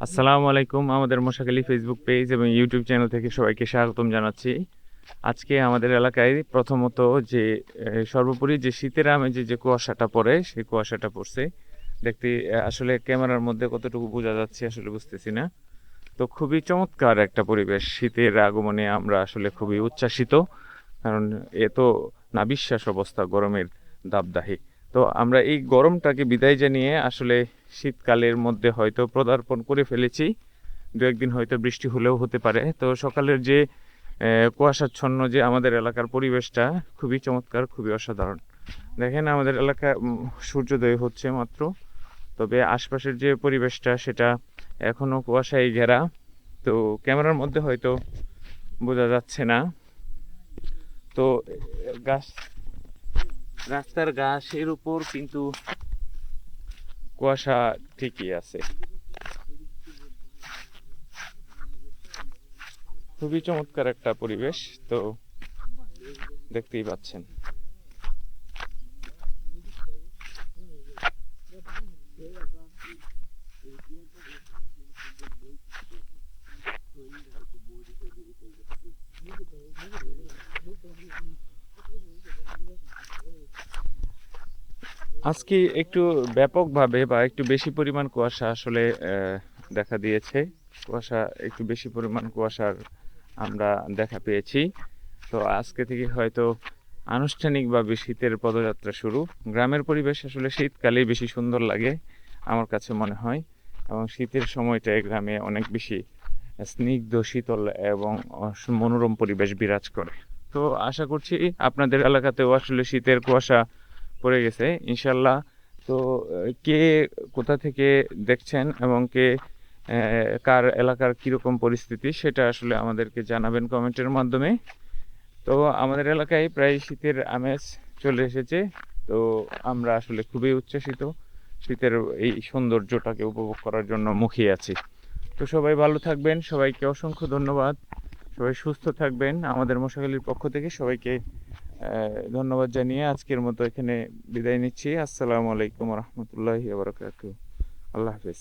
আসসালামু আলাইকুম। আমাদের মশাখালী ফেসবুক পেজ এবং ইউটিউব চ্যানেল থেকে সবাইকে স্বাগতম জানাচ্ছি। আজকে আমাদের এলাকায় প্রথমত যে সর্বোপরি যে শীতের আমেজে যে কুয়াশাটা পড়ে সেই কুয়াশাটা পড়ছে দেখতে আসলে ক্যামেরার মধ্যে কতটুকু বোঝা যাচ্ছে আসলে বুঝতেছি না। তো খুবই চমৎকার একটা পরিবেশ, শীতের আগমনে আমরা আসলে খুবই উচ্ছ্বাসিত, কারণ এ তো নাবিশ্বাস অবস্থা গরমের দাবদাহে। তো আমরা এই গরমটাকে বিদায় জানিয়ে আসলে শীতকালের মধ্যে হয়তো পদার্পণ করে ফেলেছি। দু একদিন হয়তো বৃষ্টি হলেও হতে পারে। তো সকালের যে কুয়াশাচ্ছন্ন যে আমাদের এলাকার পরিবেশটা খুবই চমৎকার, খুবই অসাধারণ। দেখেন আমাদের এলাকায় সূর্যোদয় হচ্ছে মাত্র, তবে আশপাশের যে পরিবেশটা সেটা এখনো কুয়াশায় ঘেরা। তো ক্যামেরার মধ্যে হয়তো বোঝা যাচ্ছে না। তো গাছ, রাস্তার ঘাসের উপর কিন্তু কুয়াশা ঠিকই আছে। খুবই চমৎকার একটা পরিবেশ, তো দেখতেই পাচ্ছেন। আজকে একটু ব্যাপকভাবে বা একটু বেশি পরিমাণ কুয়াশা আসলে দেখা দিয়েছে। কুয়াশা, একটু বেশি পরিমাণ কুয়াশার আমরা দেখা পেয়েছি। তো আজকে থেকে হয়তো আনুষ্ঠানিকভাবে শীতের পদযাত্রা শুরু। গ্রামের পরিবেশ আসলে শীতকালেই বেশি সুন্দর লাগে আমার কাছে মনে হয়, এবং শীতের সময়টায় গ্রামে অনেক বেশি স্নিগ্ধ, শীতল এবং মনোরম পরিবেশ বিরাজ করে। তো আশা করছি আপনাদের এলাকাতেও আসলে শীতের কুয়াশা পড়ে গেছে ইনশাল্লাহ। তো কে কোথা থেকে দেখছেন এবং কে কার এলাকার কীরকম পরিস্থিতি সেটা আসলে আমাদেরকে জানাবেন কমেন্টের মাধ্যমে। তো আমাদের এলাকায় প্রায় শীতের আমেজ চলে এসেছে। তো আমরা আসলে খুবই উচ্ছ্বসিত, শীতের এই সৌন্দর্যটাকে উপভোগ করার জন্য মুখিয়ে আছি। তো সবাই ভালো থাকবেন, সবাইকে অসংখ্য ধন্যবাদ। সবাই সুস্থ থাকবেন। আমাদের মশাখালীর পক্ষ থেকে সবাইকে ধন্যবাদ জানিয়ে আজকের মতো এখানে বিদায় নিচ্ছি। আসসালামু আলাইকুম রহমতুল্লাহি ওয়া বারাকাতুহু। আল্লাহ হাফেজ।